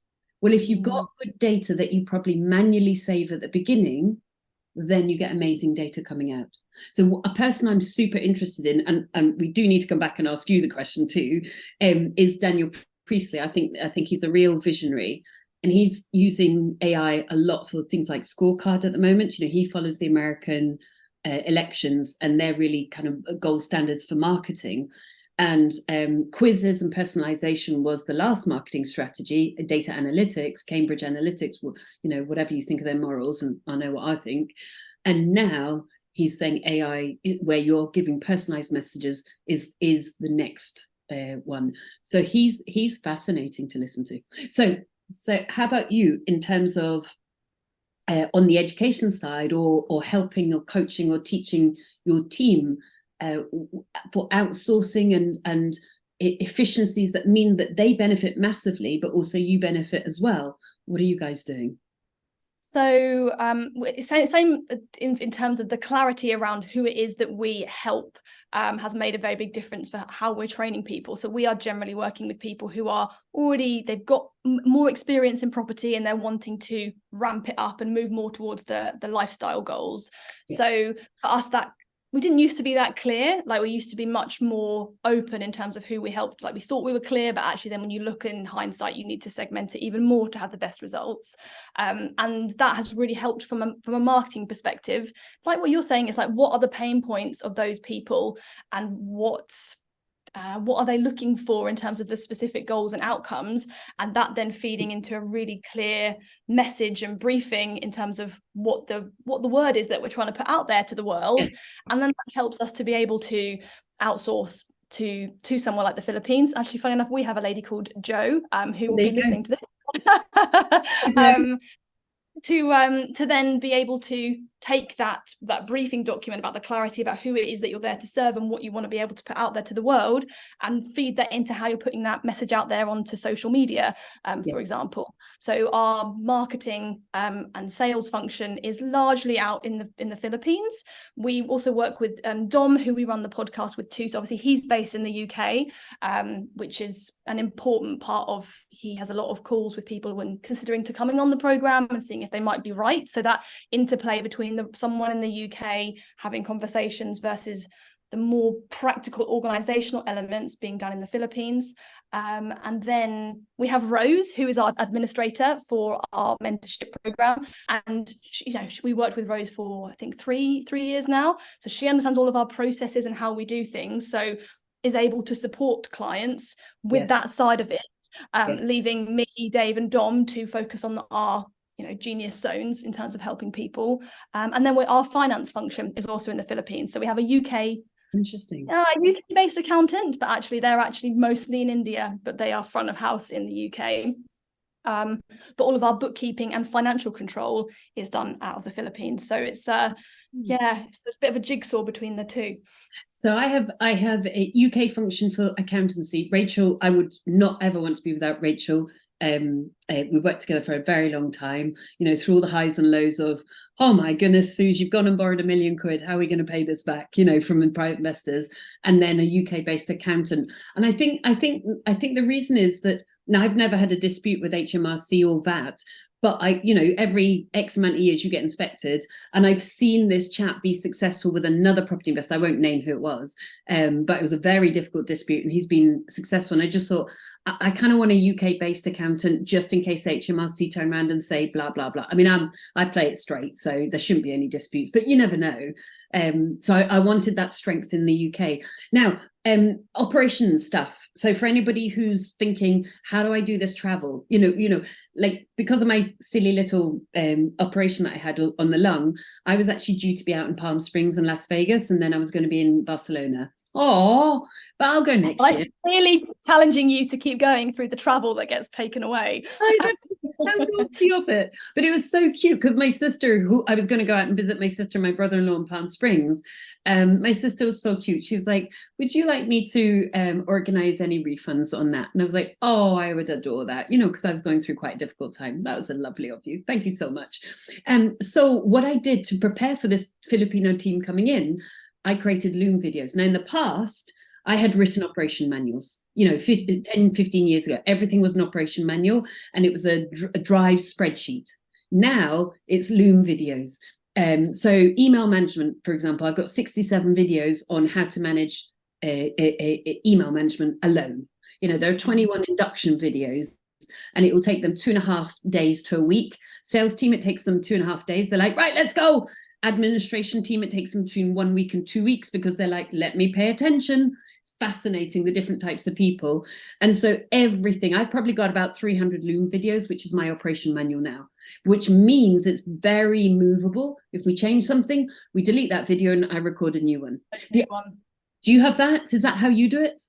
Speaker 2: Well, if you've got good data that you probably manually save at the beginning, then you get amazing data coming out. So a person I'm super interested in, and we do need to come back and ask you the question too, is Daniel Priestley. I think he's a real visionary, and he's using AI a lot for things like scorecard at the moment. You know, he follows the American elections, and they're really kind of gold standards for marketing. And quizzes and personalization was the last marketing strategy. Data analytics, Cambridge Analytics, you know, whatever you think of their morals, and I know what I think. And now he's saying AI, where you're giving personalized messages, is the next one. So he's fascinating to listen to. So how about you in terms of on the education side, or helping or coaching or teaching your team for outsourcing and efficiencies that mean that they benefit massively, but also you benefit as well? What are you guys doing?
Speaker 1: So same in terms of the clarity around who it is that we help has made a very big difference for how we're training people. So we are generally working with people who are they've got more experience in property, and they're wanting to ramp it up and move more towards the lifestyle goals. Yeah. So for us, that we didn't used to be that clear. Like, we used to be much more open in terms of who we helped. Like, we thought we were clear, but actually then when you look in hindsight, you need to segment it even more to have the best results. And that has really helped from a marketing perspective. Like what you're saying, is like, what are the pain points of those people, and what are they looking for in terms of the specific goals and outcomes, and that then feeding into a really clear message and briefing in terms of what the word is that we're trying to put out there to the world. And then that helps us to be able to outsource to somewhere like the Philippines. Actually, funny enough, we have a lady called Jo who will be listening to this. To then be able to take that briefing document about the clarity about who it is that you're there to serve and what you want to be able to put out there to the world, and feed that into how you're putting that message out there onto social media, for example. So our marketing and sales function is largely out in the Philippines. We also work with Dom, who we run the podcast with too. So obviously he's based in the UK, which is an important part of, he has a lot of calls with people when considering to coming on the program and seeing if they might be right. So that interplay between someone in the UK having conversations versus the more practical organizational elements being done in the Philippines. And then we have Rose, who is our administrator for our mentorship program. And we worked with Rose for, I think, three years now. So she understands all of our processes and how we do things. So is able to support clients with that side of it, leaving me, Dave and Dom to focus on our genius zones in terms of helping people. And then our finance function is also in the Philippines. So we have a UK UK-based accountant, but actually they're mostly in India, but they are front of house in the UK. But all of our bookkeeping and financial control is done out of the Philippines. So it's it's a bit of a jigsaw between the two.
Speaker 2: So I have a UK function for accountancy. Rachel, I would not ever want to be without Rachel. We worked together for a very long time, through all the highs and lows of, oh my goodness, Suze, you've gone and borrowed £1 million. How are we going to pay this back, from private investors, and then a UK based accountant. And I think the reason is that, now I've never had a dispute with HMRC or VAT, But every X amount of years you get inspected. And I've seen this chap be successful with another property investor. I won't name who it was, but it was a very difficult dispute and he's been successful. And I just thought, I kind of want a UK-based accountant just in case HMRC turn around and say blah, blah, blah. I mean, I play it straight, so there shouldn't be any disputes, but you never know. So I wanted that strength in the UK. Now, operations stuff. So for anybody who's thinking, how do I do this travel? Like because of my silly little operation that I had on the lung, I was actually due to be out in Palm Springs and Las Vegas, and then I was going to be in Barcelona. Oh, but I'll go next year.
Speaker 1: I'm really challenging you to keep going through the travel that gets taken away.
Speaker 2: I know, how guilty of it. But it was so cute because my sister, who I was going to go out and visit my sister, my brother-in-law in Palm Springs. My sister was so cute. She's like, would you like me to organize any refunds on that? And I was like, oh, I would adore that, because I was going through quite a difficult time. That was lovely of you. Thank you so much. So what I did to prepare for this Filipino team coming in, I created Loom videos. Now, in the past, I had written operation manuals, 10, 15 years ago. Everything was an operation manual and it was a Drive spreadsheet. Now it's Loom videos. So email management, for example, I've got 67 videos on how to manage email management alone. There are 21 induction videos and it will take them 2.5 days to a week. Sales team, it takes them 2.5 days. They're like, right, let's go. Administration team, it takes them between 1 week and 2 weeks because they're like, let me pay attention. It's fascinating, the different types of people. And so everything, I've probably got about 300 Loom videos, which is my operation manual now, which means it's very movable. If we change something, we delete that video and I record a new one. Do you have that? Is that how you do it?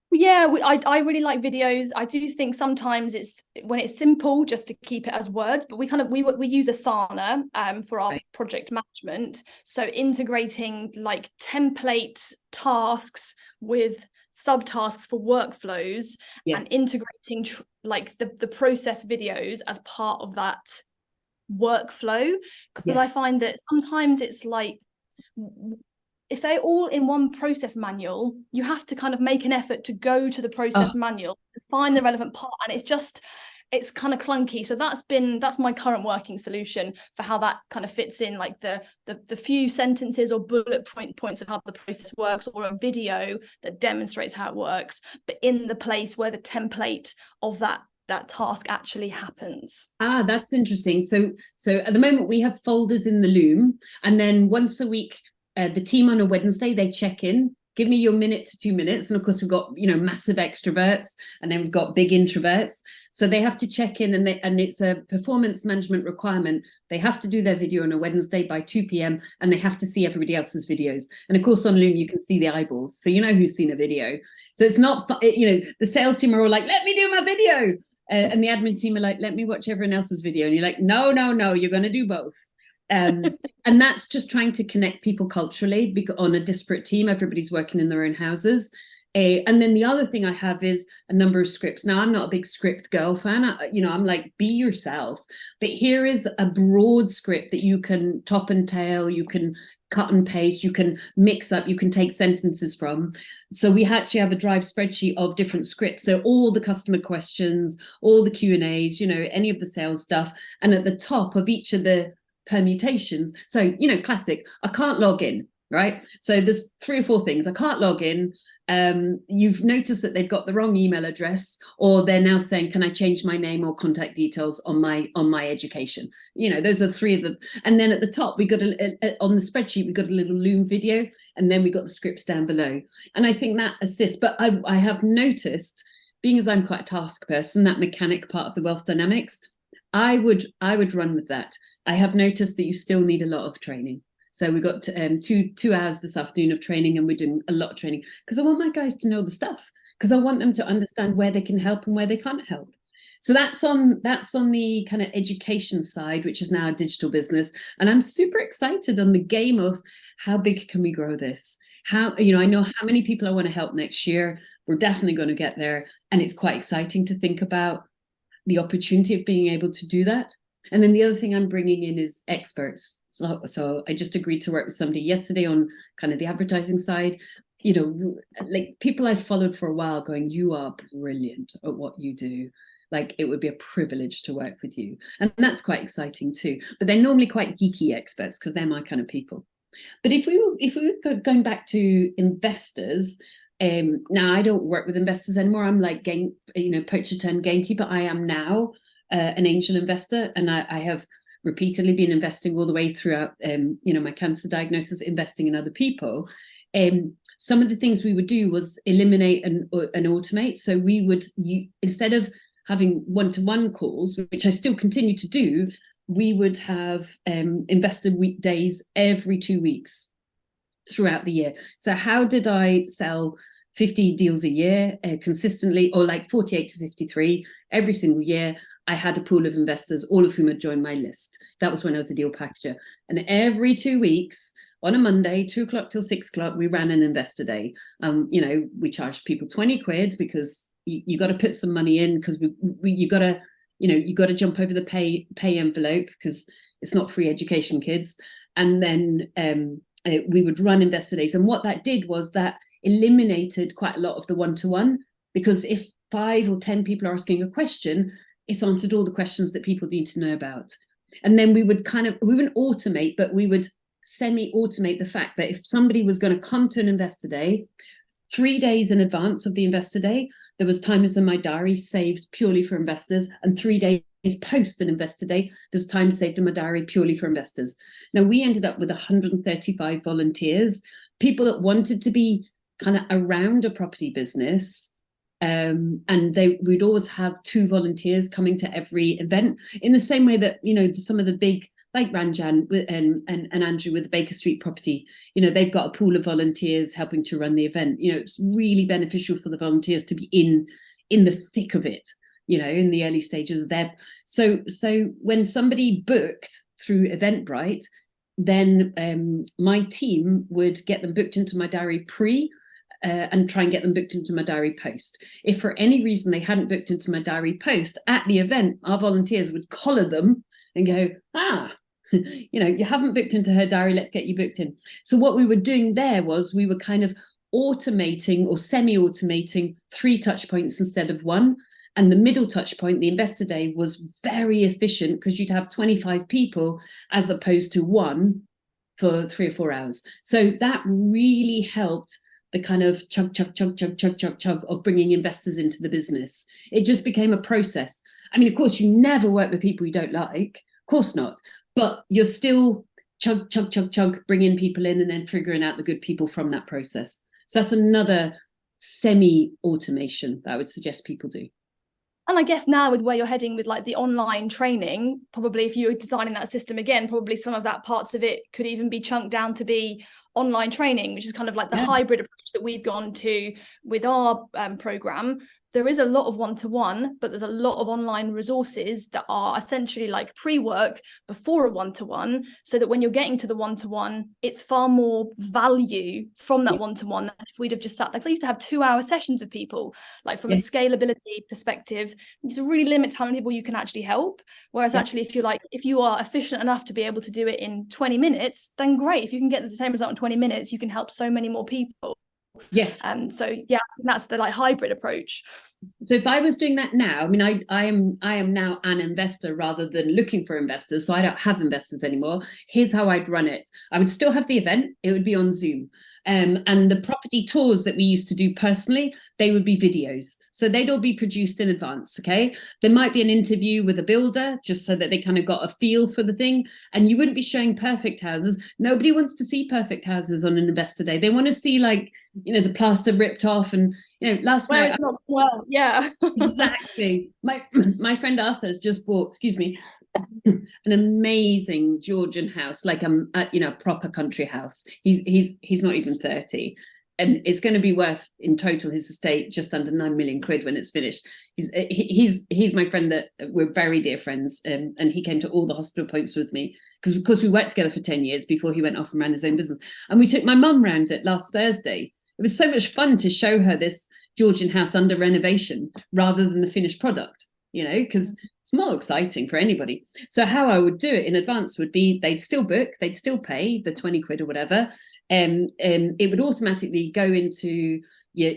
Speaker 1: Yeah, I really like videos. I do think sometimes it's when it's simple just to keep it as words, but we use Asana for our project management. So integrating like template tasks with subtasks for workflows and integrating like the process videos as part of that workflow, because I find that sometimes it's like, if they're all in one process manual, you have to kind of make an effort to go to the process manual and find the relevant part, and it's kind of clunky. So that's my current working solution for how that kind of fits in, like the few sentences or bullet points of how the process works, or a video that demonstrates how it works, but in the place where the template of that task actually happens.
Speaker 2: That's interesting. So at the moment we have folders in the Loom, and then once a week the team on a Wednesday, they check in, give me your minute to 2 minutes. And of course, we've got, massive extroverts, and then we've got big introverts. So they have to check in, and it's a performance management requirement. They have to do their video on a Wednesday by 2 p.m. and they have to see everybody else's videos. And of course, on Loom, you can see the eyeballs. So you know who's seen a video. So it's not, the sales team are all like, let me do my video. And the admin team are like, let me watch everyone else's video. And you're like, no, you're going to do both. And that's just trying to connect people culturally, because on a disparate team, everybody's working in their own houses. And then the other thing I have is a number of scripts. Now, I'm not a big script girl fan. I'm like, be yourself. But here is a broad script that you can top and tail, you can cut and paste, you can mix up, you can take sentences from. So we actually have a Drive spreadsheet of different scripts. So all the customer questions, all the Q&As, any of the sales stuff. And at the top of each of the permutations. So, classic, I can't log in, right? So there's 3 or 4 things. I can't log in. You've noticed that they've got the wrong email address, or they're now saying, can I change my name or contact details on my education? Those are 3 of them. And then at the top, we got on the spreadsheet, we got a little Loom video, and then we got the scripts down below. And I think that assists. But I have noticed, being as I'm quite a task person, that mechanic part of the wealth dynamics, I would run with that. I have noticed that you still need a lot of training. So we got 2 hours this afternoon of training, and we're doing a lot of training because I want my guys to know the stuff, because I want them to understand where they can help and where they can't help. So that's on the kind of education side, which is now a digital business. And I'm super excited on the game of how big can we grow this? How, I know how many people I want to help next year. We're definitely going to get there. And it's quite exciting to think about the opportunity of being able to do that. And then the other thing I'm bringing in is experts. So I just agreed to work with somebody yesterday on kind of the advertising side, like people I've followed for a while going, you are brilliant at what you do. like it would be a privilege to work with you. And that's quite exciting too. But they're normally quite geeky experts because they're my kind of people. But if we were going back to investors, now I don't work with investors anymore. I'm like poacher turned gamekeeper. I am now an angel investor, and I have repeatedly been investing all the way throughout my cancer diagnosis, investing in other people. Some of the things we would do was eliminate and automate. So we would, instead of having one-to-one calls, which I still continue to do, we would have investor weekdays every 2 weeks throughout the year. So how did I sell 50 deals a year consistently, or like 48 to 53 every single year? I had a pool of investors, all of whom had joined my list. That was when I was a deal packager. And every 2 weeks, on a Monday, 2 o'clock till 6 o'clock, we ran an investor day. We charged people 20 quid because you got to put some money in, because you got to jump over the pay envelope, because it's not free education, kids. And then we would run investor days. And what that did was that eliminated quite a lot of the one-to-one, because if 5 or 10 people are asking a question, it's answered all the questions that people need to know about. And then we wouldn't automate, but we would semi-automate the fact that if somebody was going to come to an investor day, 3 days in advance of the investor day, there was times in my diary saved purely for investors, and 3 days post an investor day, there's time saved in my diary purely for investors. Now, we ended up with 135 volunteers, people that wanted to be kind of around a property business. And we'd always have 2 volunteers coming to every event, in the same way that, some of the big, like Ranjan and Andrew with the Baker Street property, they've got a pool of volunteers helping to run the event. It's really beneficial for the volunteers to be in the thick of it, in the early stages of their. So when somebody booked through Eventbrite, then my team would get them booked into my diary and try and get them booked into my diary post. If for any reason they hadn't booked into my diary post at the event, our volunteers would collar them and go, you haven't booked into her diary, let's get you booked in. So what we were doing there was we were kind of automating or semi-automating 3 touch points instead of 1. And the middle touch point, the investor day, was very efficient, because you'd have 25 people as opposed to 1 for 3 or 4 hours. So that really helped the kind of chug of bringing investors into the business. It just became a process. I mean, of course, you never work with people you don't like. Of course not. But you're still chug, bringing people in and then figuring out the good people from that process. So that's another semi-automation that I would suggest people do.
Speaker 1: And I guess now, with where you're heading with like the online training, probably if you were designing that system again, probably some of that parts of it could even be chunked down to be online training, which is kind of like the hybrid approach that we've gone to with our program. There is a lot of one-to-one, but there's a lot of online resources that are essentially like pre-work before a one-to-one, so that when you're getting to the one-to-one, it's far more value from that one-to-one than if we'd have just sat, like I used to have 2-hour sessions with people. Like from a scalability perspective, it really limits how many people you can actually help. Whereas actually, if you are efficient enough to be able to do it in 20 minutes, then great. If you can get the same result in 20 minutes, you can help so many more people.
Speaker 2: Yes.
Speaker 1: So yeah, that's the like hybrid approach.
Speaker 2: So if I was doing that now, I mean, I am now an investor rather than looking for investors. So I don't have investors anymore. Here's how I'd run it. I would still have the event. It would be on Zoom. And the property tours that we used to do personally, they would be videos. So they'd all be produced in advance, okay? There might be an interview with a builder, just so that they kind of got a feel for the thing. And you wouldn't be showing perfect houses. Nobody wants to see perfect houses on an investor day. They want to see, like, the plaster ripped off and, last night.
Speaker 1: It's not well, yeah.
Speaker 2: Exactly. My friend Arthur's just bought, an amazing Georgian house, like a proper country house. He's not even 30, and it's going to be worth in total his estate just under 9 million quid when it's finished. He's my friend that we're very dear friends, and he came to all the hospital points with me because of course we worked together for 10 years before he went off and ran his own business. And we took my mum round it last Thursday. It was so much fun to show her this Georgian house under renovation rather than the finished product, because it's more exciting for anybody. So how I would do it in advance would be, they'd still book, they'd still pay the 20 quid or whatever. it would automatically go into your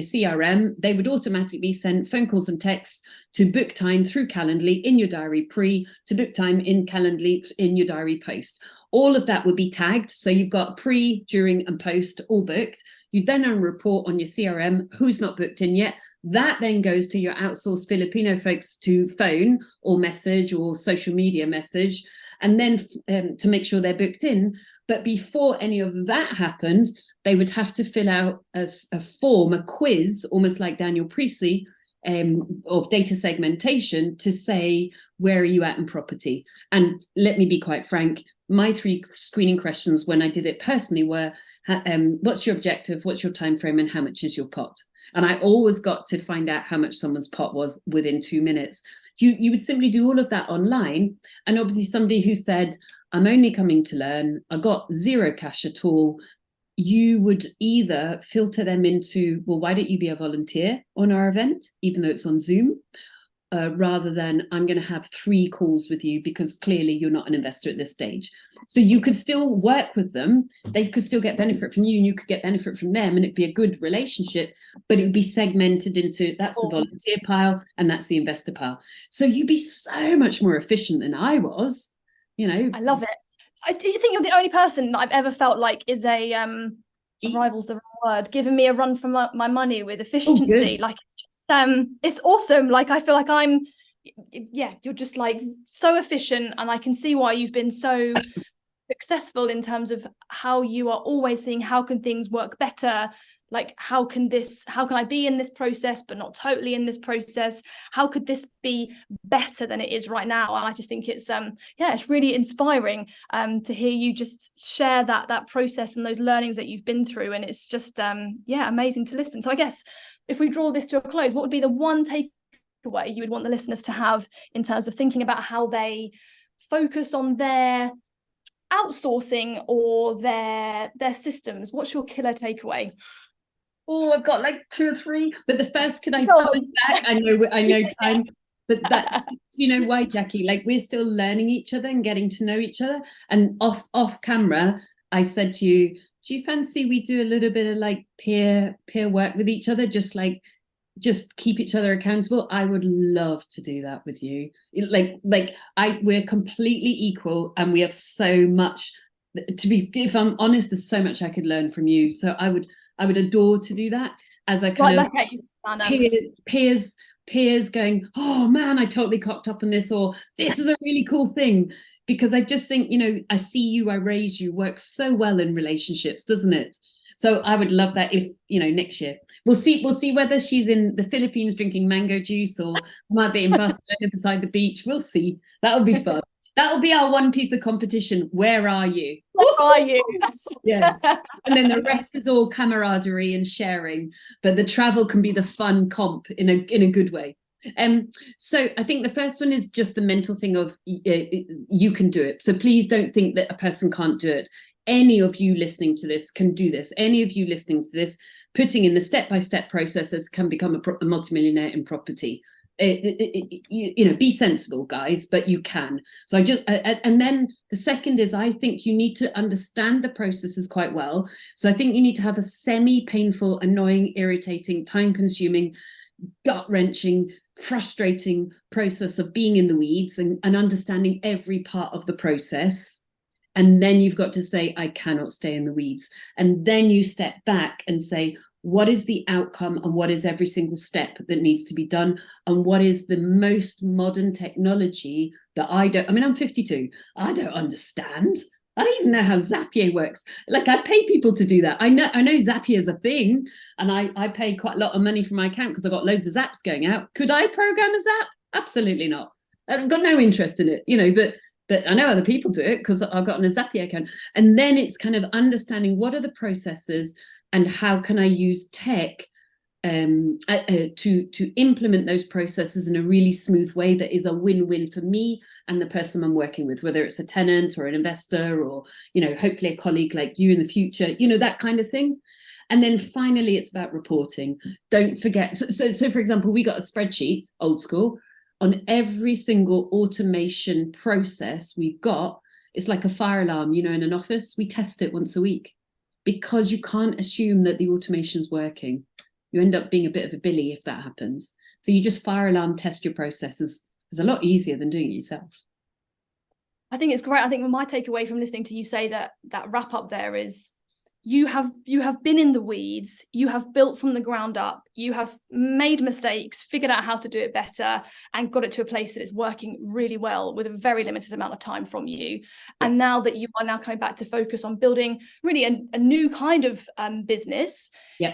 Speaker 2: CRM. They would automatically be sent phone calls and texts to book time through Calendly in your diary pre, to book time in Calendly in your diary post. All of that would be tagged. So you've got pre, during and post all booked. You then report on your CRM who's not booked in yet. That then goes to your outsourced Filipino folks to phone or message or social media message, and then to make sure they're booked in. But before any of that happened, they would have to fill out a form, a quiz, almost like Daniel Priestley, of data segmentation, to say, where are you at in property? And let me be quite frank, my 3 screening questions when I did it personally were, what's your objective, what's your time frame, and how much is your pot? And I always got to find out how much someone's pot was within 2 minutes. You would simply do all of that online. And obviously somebody who said, I'm only coming to learn, I got 0 cash at all, you would either filter them into, well, why don't you be a volunteer on our event, even though it's on Zoom, rather than I'm going to have 3 calls with you because clearly you're not an investor at this stage. So you could still work with them, they could still get benefit from you and you could get benefit from them, and it'd be a good relationship, but it would be segmented into, that's the volunteer pile and that's the investor pile. So you'd be so much more efficient than I was, you know.
Speaker 1: I love it. I think you're the only person that I've ever felt like is a rival's the wrong word, giving me a run for my money with efficiency. Like it's just it's awesome. Like I feel like you're just like so efficient, and I can see why you've been so successful in terms of how you are always seeing how can things work better. Like how can I be in this process but not totally in this process? How could this be better than it is right now? And I just think it's it's really inspiring to hear you just share that process and those learnings that you've been through, and it's just amazing to listen. So I guess if we draw this to a close, what would be the one takeaway you would want the listeners to have in terms of thinking about how they focus on their outsourcing or their systems? What's your killer takeaway?
Speaker 2: Oh, I've got like 2 or 3, but the first, can I comment back? I know time, but that, you know why, Jackie? Like we're still learning each other and getting to know each other. And off camera, I said to you, do you fancy we do a little bit of like peer work with each other? Just keep each other accountable. I would love to do that with you. We're completely equal, and we have so much if I'm honest, there's so much I could learn from you. So I would adore to do that, as I kind of peers going, oh man, I totally cocked up on this, or this is a really cool thing. Because I just think, you know, I see you, I raise you, works so well in relationships, doesn't it? So I would love that if, you know, next year we'll see whether she's in the Philippines drinking mango juice or might be in Barcelona beside the beach. We'll see. That'll be fun. That'll be our one piece of competition. Where are you?
Speaker 1: Where are you?
Speaker 2: Yes. And then the rest is all camaraderie and sharing. But the travel can be the fun comp in a good way. So I think the first one is just the mental thing of you can do it. So please don't think that a person can't do it. Any of you listening to this can do this. Any of you listening to this, putting in the step-by-step processes, can become a multimillionaire in property. You know, be sensible, guys, but you can. So and then the second is, I think you need to understand the processes quite well. So I think you need to have a semi-painful, annoying, irritating, time-consuming, gut-wrenching, frustrating process of being in the weeds and understanding every part of the process. And then you've got to say, I cannot stay in the weeds. And then you step back and say, what is the outcome, and what is every single step that needs to be done, and what is the most modern technology that I'm 52. I don't understand. I don't even know how Zapier works. Like, I pay people to do that. I know Zapier is a thing, and I pay quite a lot of money for my account because I've got loads of Zaps going out. Could I program a Zap? Absolutely not. I've got no interest in it, you know, but I know other people do it because I've got a Zapier account. And then it's kind of understanding what are the processes and how can I use tech to implement those processes in a really smooth way that is a win-win for me and the person I'm working with, whether it's a tenant or an investor or, you know, hopefully a colleague like you in the future, you know, that kind of thing. And then finally, it's about reporting. Don't forget. So for example, we got a spreadsheet, old school, on every single automation process we've got. It's like a fire alarm, you know, in an office. We test it once a week. because you can't assume that the automation's working. You end up being a bit of a billy if that happens. So you just fire alarm test your processes. It's a lot easier than doing it yourself.
Speaker 1: I think it's great. I think my takeaway from listening to you say that wrap up there is you have been in the weeds, you have built from the ground up, you have made mistakes, figured out how to do it better, and got it to a place that is working really well with a very limited amount of time from you. And now that you are now coming back to focus on building really a new kind of business,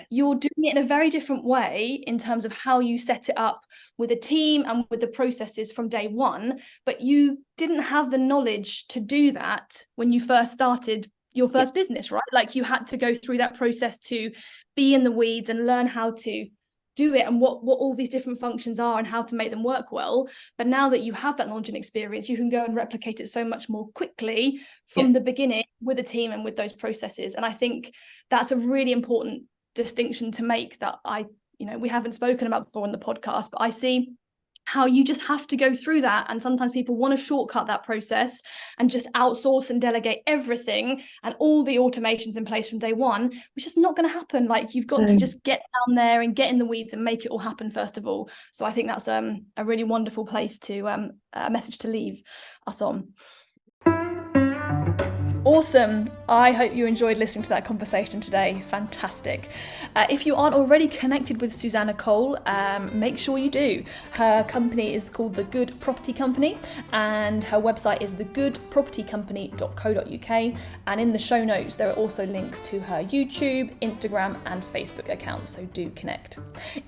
Speaker 1: you're doing it in a very different way in terms of how you set it up with a team and with the processes from day one. But you didn't have the knowledge to do that when you first started your first business, right? Like you had to go through that process to be in the weeds and learn how to do it and what all these different functions are and how to make them work well. But now that you have that knowledge and experience, you can go and replicate it so much more quickly from the beginning with a team and with those processes. And I think that's a really important distinction to make that we haven't spoken about before on the podcast, but I see how you just have to go through that. And sometimes people want to shortcut that process and just outsource and delegate everything and all the automations in place from day one, which is not going to happen. Like you've got to just get down there and get in the weeds and make it all happen first of all. So I think that's a really wonderful place to a message to leave us on. Awesome. I hope you enjoyed listening to that conversation today. Fantastic. If you aren't already connected with Susannah Cole, make sure you do. Her company is called The Good Property Company and her website is thegoodpropertycompany.co.uk, and in the show notes there are also links to her YouTube, Instagram and Facebook accounts, so do connect.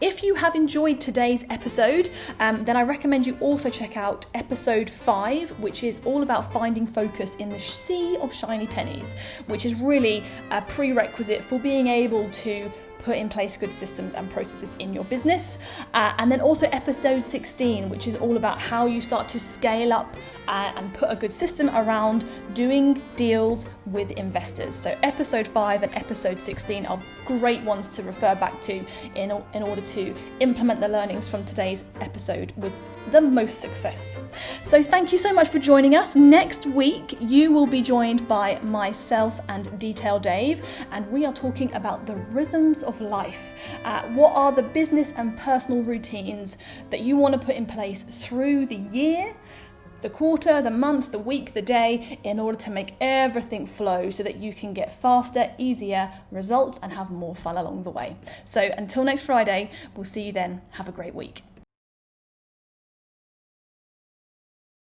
Speaker 1: If you have enjoyed today's episode, then I recommend you also check out episode 5, which is all about finding focus in the sea of shiny pennies, which is really a prerequisite for being able to put in place good systems and processes in your business. And then also episode 16, which is all about how you start to scale up and put a good system around doing deals with investors. So episode 5 and episode 16 are great ones to refer back to in order to implement the learnings from today's episode with the most success. So thank you so much for joining us. Next week, you will be joined by myself and Detail Dave, and we are talking about the rhythms of life. What are the business and personal routines that you want to put in place through the year, the quarter, the month, the week, the day, in order to make everything flow so that you can get faster, easier results and have more fun along the way. So until next Friday, we'll see you then. Have a great week.